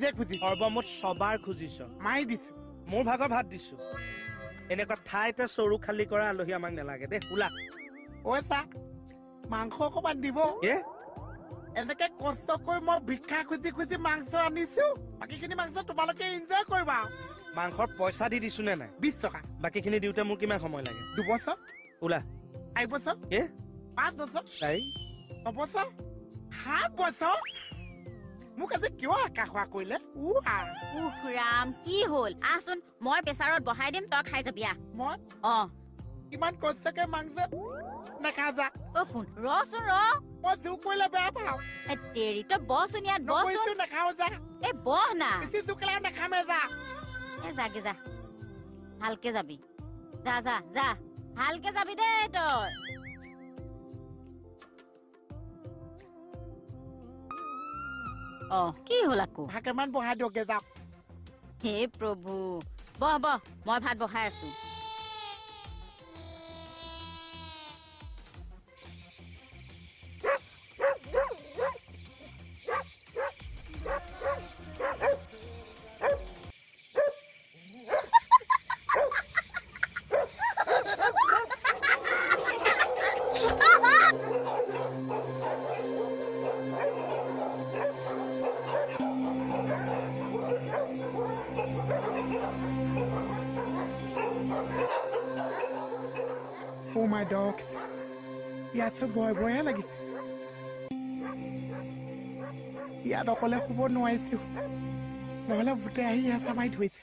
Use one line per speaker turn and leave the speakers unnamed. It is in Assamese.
যে খুজি
সৰ্বমুঠ সবাৰ খুজিছ
মাৰি দিছো
মোৰ ভাগৰ ভাত দিছো এনেকুৱা ঠাইতে চৰু খালী কৰা আলহী আমাক নালাগে দে ওলা
ঐ চা মাংস অকমান দিব
এ
এনেকে কষ্ট কৰি মই ভিক্ষা খুজি খুজি মাংস আনিছো বাকীখিনি মাংস তোমালোকে এনজয় কৰিবা
মাংসৰ পইচা দি দিছো নে নাই
20 টকা
বাকীখিনি দিওঁতে মোৰ কিমান সময় লাগে
2 বছৰ
ওলা
4 বছৰ
এ
5 বছৰ
তাই
6 বছৰ 7 বছৰ মোক আজি কিয় আকাশোৱা কৰিলে
উহ ৰাম কি হ'ল আহচোন মই প্ৰেছাৰত বহাই দিম তই খাই যাবি
মই ইমান কষ্টকে মাংস নেখা যা
অ শুন ৰচোন ৰ
মই জোক কৰিলে বেয়া পাওঁ
তেৰি তই বচোন ইয়াত বচোন
নেখাও যা
এই বহ না
বেছি জোকলা নেখামে যা
যাগে যা ভালকে যাবি যা যা যা ভালকে যাবি দেই তই কি হ'ল আকৌ
ভাকেমান বহাই দিয়কে যাওক
হে প্ৰভু বহ বহ মই ভাত বহাই আছো
Oh my dogs. ইয়াত চব ভয় ভয়হে লাগিছে ইয়াত অকলে শুব নোৱাৰিছো নহলে ভূতে আহি হেঁচা মাৰি ধৰিছে